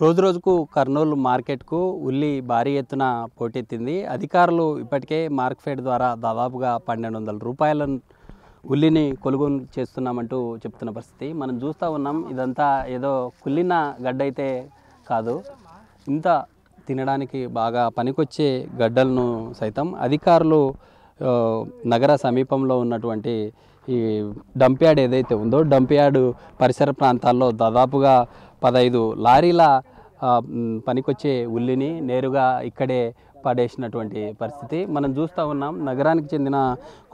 రోజురోజుకు కర్నూలు మార్కెట్కు ఉల్లి భారీ ఎత్తున పోటెత్తింది. అధికారులు ఇప్పటికే మార్కెట్ ద్వారా దాదాపుగా 1200 రూపాయల ఉల్లిని కొనుగోలు చేస్తున్నామంటూ చెప్తున్న పరిస్థితి మనం చూస్తూ ఉన్నాం. ఇదంతా ఏదో కుళ్ళిన గడ్డ అయితే కాదు, ఇంత తినడానికి బాగా పనికొచ్చే గడ్డలను సైతం అధికారులు నగర సమీపంలో ఉన్నటువంటి ఈ డంప్ యార్డ్ ఏదైతే ఉందో డంప్ యార్డ్ పరిసర ప్రాంతాల్లో దాదాపుగా 15 లారీల పనికొచ్చే ఉల్లిని నేరుగా ఇక్కడే పడేసినటువంటి పరిస్థితి మనం చూస్తూ ఉన్నాం. నగరానికి చెందిన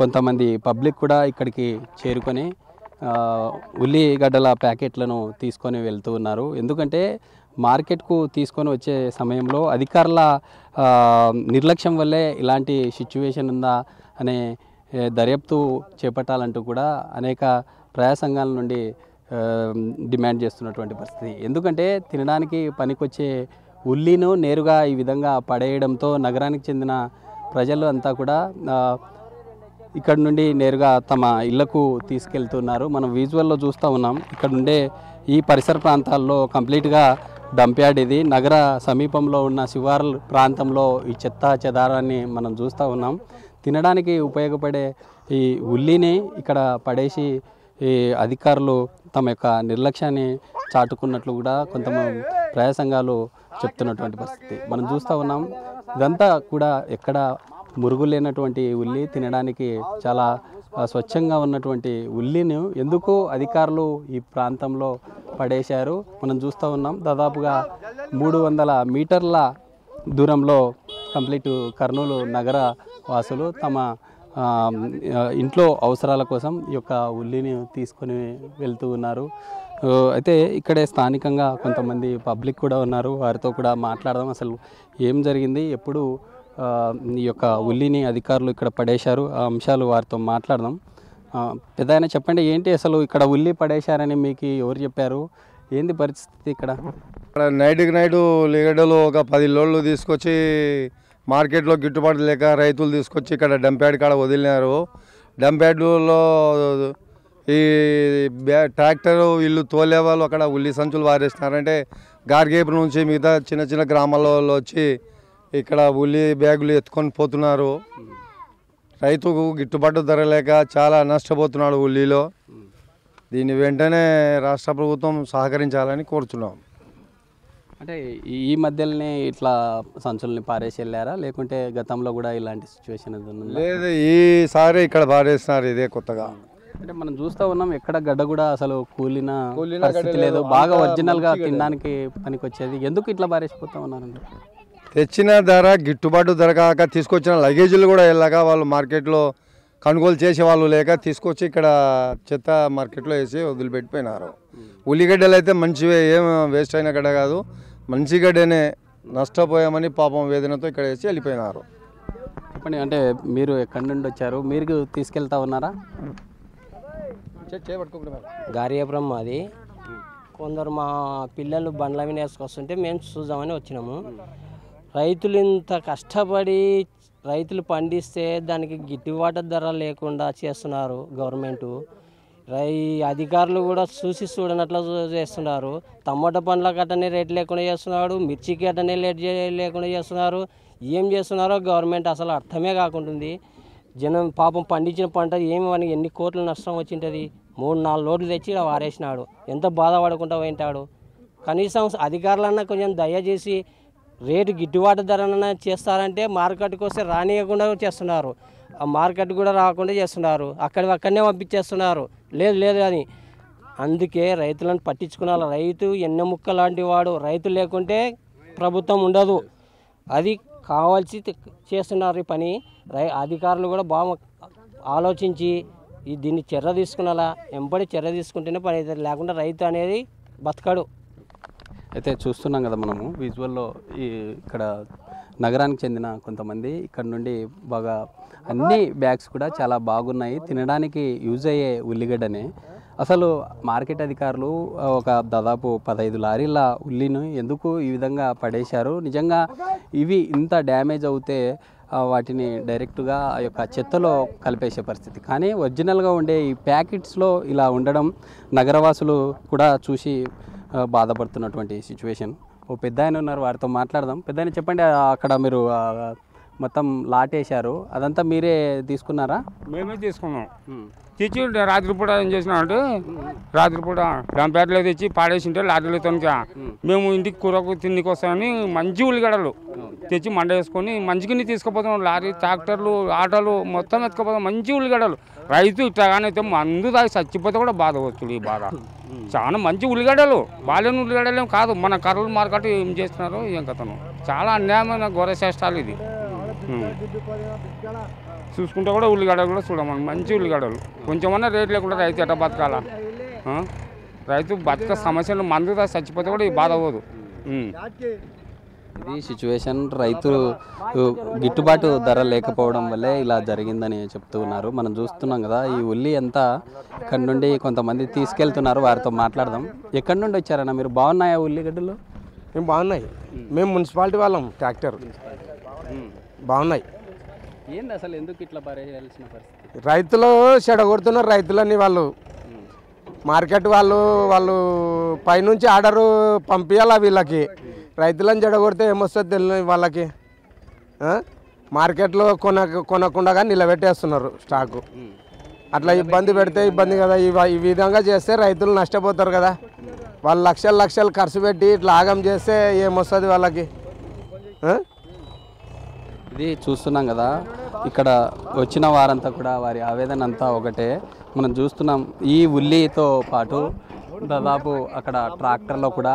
కొంతమంది పబ్లిక్ కూడా ఇక్కడికి చేరుకొని ఉల్లిగడ్డల ప్యాకెట్లను తీసుకొని వెళ్తూ ఉన్నారు. ఎందుకంటే మార్కెట్కు తీసుకొని వచ్చే సమయంలో అధికారుల నిర్లక్ష్యం వల్లే ఇలాంటి సిచ్యువేషన్ ఉందా అనే దర్యాప్తు చేపట్టాలంటూ కూడా అనేక ప్రజా సంఘాల నుండి డిమాండ్ చేస్తున్నటువంటి పరిస్థితి. ఎందుకంటే తినడానికి పనికొచ్చే ఉల్లిను నేరుగా ఈ విధంగా పడేయడంతో నగరానికి చెందిన ప్రజలు అంతా కూడా ఇక్కడ నుండి నేరుగా తమ ఇళ్లకు తీసుకెళ్తున్నారు. మనం విజువల్లో చూస్తూ ఉన్నాం. ఇక్కడ ఉండే ఈ పరిసర ప్రాంతాల్లో కంప్లీట్గా డంప్ యార్డ్ ఇది. నగర సమీపంలో ఉన్న శివార్ల ప్రాంతంలో ఈ చెత్త చెదారాన్ని మనం చూస్తూ ఉన్నాం. తినడానికి ఉపయోగపడే ఈ ఉల్లిని ఇక్కడ పడేసి ఈ అధికారులు తమ యొక్క నిర్లక్ష్యాన్ని చాటుకున్నట్లు కూడా కొంతమంది ప్రజా సంఘాలు చెప్తున్నటువంటి పరిస్థితి మనం చూస్తూ ఉన్నాం. ఇదంతా కూడా ఎక్కడ మురుగు లేనటువంటి ఉల్లి, తినడానికి చాలా స్వచ్ఛంగా ఉన్నటువంటి ఉల్లిని ఎందుకు అధికారులు ఈ ప్రాంతంలో పడేశారు మనం చూస్తూ ఉన్నాం. దాదాపుగా 300 మీటర్ల దూరంలో కంప్లీట్ కర్నూలు నగర వాసులు తమ ఇంట్లో అవసరాల కోసం ఈ యొక్క ఉల్లిని తీసుకొని వెళ్తూ ఉన్నారు. అయితే ఇక్కడే స్థానికంగా కొంతమంది పబ్లిక్ కూడా ఉన్నారు. వారితో కూడా మాట్లాడదాం. అసలు ఏం జరిగింది, ఎప్పుడు ఈ యొక్క ఉల్లిని అధికారులు ఇక్కడ పడేశారు, ఆ అంశాలు వారితో మాట్లాడదాం. పెద్దాయన చెప్పండి, ఏంటి అసలు ఇక్కడ ఉల్లి పడేశారని మీకు ఎవరు చెప్పారు, ఏంది పరిస్థితి ఇక్కడ? నైట్కి నైటు ఉల్లిగడ్డలు ఒక 10 లోడ్లు తీసుకొచ్చి మార్కెట్లో గిట్టుబాటు లేక రైతులు తీసుకొచ్చి ఇక్కడ డంప్ యార్డ్ కాడ వదిలినారు. డంప్ యార్డులో ఈ ట్రాక్టర్ వీళ్ళు తోలే వాళ్ళు అక్కడ ఉల్లి సంచులు వారేస్తున్నారంటే గార్గేపు నుంచి మిగతా చిన్న చిన్న గ్రామాల్లో వచ్చి ఇక్కడ ఉల్లి బ్యాగులు ఎత్తుకొని పోతున్నారు. రైతుకు గిట్టుబాటు ధర లేక చాలా నష్టపోతున్నాడు ఉల్లిలో. దీన్ని వెంటనే రాష్ట్ర ప్రభుత్వం సహకరించాలని కోరుతున్నాం. అంటే ఈ మధ్యలోనే ఇట్లా సంచుల్ని పారేసి వెళ్ళారా, లేకుంటే గతంలో కూడా ఇలాంటి సిచ్యువేషన్ లేదు? ఈసారి ఇక్కడ పారేస్తున్నారు, ఇదే కొత్తగా. అంటే మనం చూస్తూ ఉన్నాం, ఎక్కడ గడ్డ కూడా అసలు కూలిన పరిస్థితి లేదు. బాగా ఒరిజినల్గా తినడానికి పనికొచ్చేది, ఎందుకు ఇట్లా పారేసిపోతా ఉన్నారండి? తెచ్చిన ధర గిట్టుబాటు ధర కాక తీసుకొచ్చిన లగేజీలు కూడా వెళ్ళాక వాళ్ళు మార్కెట్లో కొనుగోలు చేసే వాళ్ళు లేక తీసుకొచ్చి ఇక్కడ చెత్త మార్కెట్లో వేసి వదిలిపెట్టిపోయినారు. ఉల్లిగడ్డలు అయితే మంచివే, ఏం వేస్ట్ అయిన గడ్డ కాదు, మంచి గడ్డనే. నష్టపోయామని పాపం వేదనతో ఇక్కడ వేసి వెళ్ళిపోయినారు. చెప్పండి, అంటే మీరు ఎక్కడి నుండి వచ్చారు, మీరు తీసుకెళ్తా ఉన్నారా? గారియాపురం మాది. కొందరు మా పిల్లలు బండ్ల మీద వేసుకొస్తుంటే మేము చూద్దామని వచ్చినాము. రైతులు ఇంత కష్టపడి రైతులు పండిస్తే దానికి గిట్టుబాటు ధర లేకుండా చేస్తున్నారు గవర్నమెంటు. అధికారులు కూడా చూడనట్లు చేస్తున్నారు. టమాటా పండ్ల కట్టనే రేట్ లేకుండా చేస్తున్నాడు, మిర్చికి అట్టనే లేకుండా చేస్తున్నారు. ఏం చేస్తున్నారో గవర్నమెంట్ అసలు అర్థమే కాకుంటుంది. జనం పాపం పండించిన పంట ఏమి మనకి ఎన్ని కోట్ల నష్టం వచ్చింటుంది. 3-4 లోడ్లు తెచ్చి వారేసినాడు. ఎంత బాధపడకుండా పోయింటాడు. కనీసం అధికారులన్నా కొంచెం దయచేసి రేటు గిట్టుబాటు ధరన చేస్తారంటే మార్కెట్కి వస్తే రానియకుండా చేస్తున్నారు. ఆ మార్కెట్ కూడా రాకుండా చేస్తున్నారు, అక్కడనే పంపించేస్తున్నారు. లేదు అని. అందుకే రైతులను పట్టించుకున్నారు. రైతు ఎన్నెముక్క లాంటి వాడు. రైతు లేకుంటే ప్రభుత్వం ఉండదు. అది కావాల్సి చేస్తున్నారు ఈ పని. అధికారులు కూడా బాగా ఆలోచించి దీన్ని చర్య తీసుకునేలా ఎంబడి చర్య తీసుకుంటేనే పని అవుతుంది, లేకుండా రైతు అనేది బతకడు. అయితే చూస్తున్నాం కదా మనము విజువల్లో, ఇక్కడ నగరానికి చెందిన కొంతమంది ఇక్కడ నుండి బాగా అన్ని బ్యాగ్స్ కూడా చాలా బాగున్నాయి, తినడానికి యూజ్ అయ్యే ఉల్లిగడ్డనే. అసలు మార్కెట్ అధికారులు ఒక దాదాపు 15 లారీల ఉల్లిని ఎందుకు ఈ విధంగా పడేశారు? నిజంగా ఇవి ఇంత డ్యామేజ్ అవుతే వాటిని డైరెక్ట్గా ఆ యొక్క చెత్తలో కలిపేసే పరిస్థితి. కానీ ఒరిజినల్గా ఉండే ఈ ప్యాకెట్స్లో ఇలా ఉండడం నగరవాసులు కూడా చూసి బాధపడుతున్నటువంటి సిచ్యువేషన్ ఓ పెద్ద ఆయన ఉన్నారు, వారితో మాట్లాడదాం. పెద్ద ఆయన చెప్పండి, అక్కడ మీరు మొత్తం లాట్ వేశారు, అదంతా మీరే తీసుకున్నారా? మేమే తీసుకున్నాం. తెచ్చి రాత్రిపూట ఏం చేసినామంటే రాత్రిపూట డంపేటలో తెచ్చి పాడేసింటే లారీలతో మేము ఇంటికి కూరకు తిండికి వస్తామని మంచి ఉల్లిగడలు తెచ్చి మండ వేసుకొని మంచిగా తీసుకుపోతాం. లారీ ట్రాక్టర్లు ఆటోలు మొత్తం ఎత్తుకుపోతాం మంచి ఉల్లిగడలు. రైతు ఇట్లాగానైతే మందు దాగి చచ్చిపోతే కూడా బాధ వస్తుంది. ఈ బాధ చాలా మంచి ఉల్లిగడ్డలు, బాలేని ఉల్లిగడ్డలు ఏం కాదు. మన కర్రలు మార్కెట్ ఏం చేస్తున్నారు ఏం కథను, చాలా అన్యాయమైన ఘోర చేష్టాలు ఇది. చూసుకుంటే కూడా ఉల్లిగడ్డలు కూడా చూడమని మంచి ఉల్లిగడ్డలు. కొంచెమన్నా రేట్ లేకుండా రైతు ఎట్లా బతకాలా? రైతు బతక సమస్యలు మందు చచ్చిపోతే కూడా ఈ బాధ అవ్వదు. ఇది సిచ్యువేషన్. రైతు గిట్టుబాటు ధర లేకపోవడం వల్లే ఇలా జరిగిందని చెప్తూ ఉన్నారు. మనం చూస్తున్నాం కదా, ఈ ఉల్లి అంతా ఇక్కడ నుండి కొంతమంది తీసుకెళ్తున్నారు, వారితో మాట్లాడదాం. ఎక్కడి నుండి వచ్చారన్న మీరు? బాగున్నాయా ఉల్లిగడ్డలు? మేము బాగున్నాయి. మేము మున్సిపాలిటీ వాళ్ళం, ట్రాక్టర్ బాగున్నాయి. ఏంది అసలు ఎందుకు ఇట్లా పరేయాల్సిన పరిస్థితి? రైతులు చెడగొడుతున్నారు. రైతులని వాళ్ళు మార్కెట్ వాళ్ళు పైనుంచి ఆర్డరు పంపించాలా వీళ్ళకి. రైతులను చెడగొడితే ఏమొస్తుంది తెలియదు వాళ్ళకి. మార్కెట్లో కొనకుండా నిలబెట్టేస్తున్నారు స్టాకు. అట్లా ఇబ్బంది పెడితే ఇబ్బంది కదా. ఈ విధంగా చేస్తే రైతులు నష్టపోతారు కదా. వాళ్ళు లక్షలు ఖర్చు పెట్టి ఇట్లా ఆగం చేస్తే ఏమొస్తుంది వాళ్ళకి? ఇది చూస్తున్నాం కదా, ఇక్కడ వచ్చిన వారంతా కూడా వారి ఆవేదన అంతా ఒకటే. మనం చూస్తున్నాం, ఈ ఉల్లితో పాటు దాదాపు అక్కడ ట్రాక్టర్లో కూడా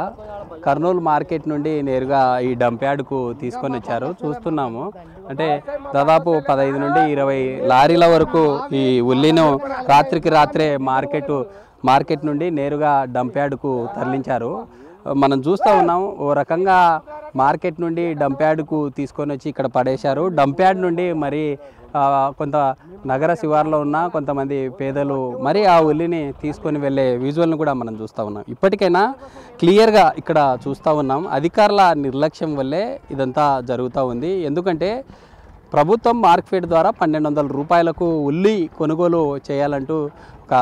కర్నూలు మార్కెట్ నుండి నేరుగా ఈ డంప్యార్డ్కు తీసుకొని వచ్చారు. చూస్తున్నాము, అంటే దాదాపు 15 నుండి 20 లారీల వరకు ఈ ఉల్లిను రాత్రికి రాత్రే మార్కెట్ నుండి నేరుగా డంప్యార్డ్కు తరలించారు. మనం చూస్తూ ఉన్నాం, ఓ రకంగా మార్కెట్ నుండి డంప్యార్డ్కు తీసుకొని వచ్చి ఇక్కడ పడేశారు. డంప్యార్డ్ నుండి మరి కొంత నగర శివార్లో ఉన్న కొంతమంది పేదలు మరి ఆ ఉల్లిని తీసుకొని వెళ్ళే విజువల్ని కూడా మనం చూస్తూ ఉన్నాం. ఇప్పటికైనా క్లియర్గా ఇక్కడ చూస్తూ ఉన్నాం, అధికారుల నిర్లక్ష్యం వల్లే ఇదంతా జరుగుతూ ఉంది. ఎందుకంటే ప్రభుత్వం మార్కెట్ ద్వారా 1200 రూపాయలకు ఉల్లి కొనుగోలు చేయాలంటూ ఒక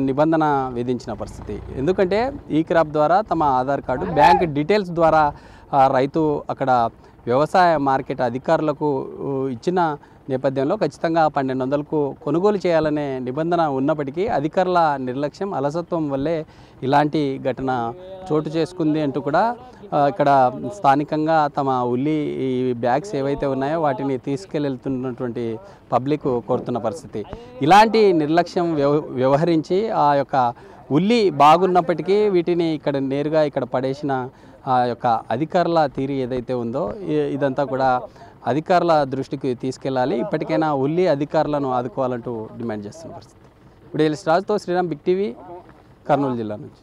నిబంధన విధించిన పరిస్థితి. ఎందుకంటే ఈ క్రాప్ ద్వారా తమ ఆధార్ కార్డు, బ్యాంక్ డీటెయిల్స్ ద్వారా రైతు అక్కడ వ్యవసాయ మార్కెట్ అధికారులకు ఇచ్చిన నేపథ్యంలో ఖచ్చితంగా 1200కు కొనుగోలు చేయాలనే నిబంధన ఉన్నప్పటికీ అధికారుల నిర్లక్ష్యం, అలసత్వం వల్లే ఇలాంటి ఘటన చోటు చేసుకుంది అంటూ కూడా ఇక్కడ స్థానికంగా తమ ఉల్లి ఈ బ్యాగ్స్ ఏవైతే ఉన్నాయో వాటిని తీసుకెళ్తున్నటువంటి పబ్లిక్ కోరుతున్న పరిస్థితి. ఇలాంటి నిర్లక్ష్యం వ్యవహరించి ఆ యొక్క ఉల్లి బాగున్నప్పటికీ వీటిని ఇక్కడ నేరుగా ఇక్కడ పడేసిన ఆ యొక్క అధికారుల తీరు ఏదైతే ఉందో ఇదంతా కూడా అధికారుల దృష్టికి తీసుకెళ్ళాలి. ఇప్పటికైనా ఉల్లి అధికారులను ఆదుకోవాలంటూ డిమాండ్ చేస్తున్న పరిస్థితి. ఇప్పుడు రాజుతో శ్రీరామ్, బిగ్ టీవీ, కర్నూలు జిల్లా నుంచి.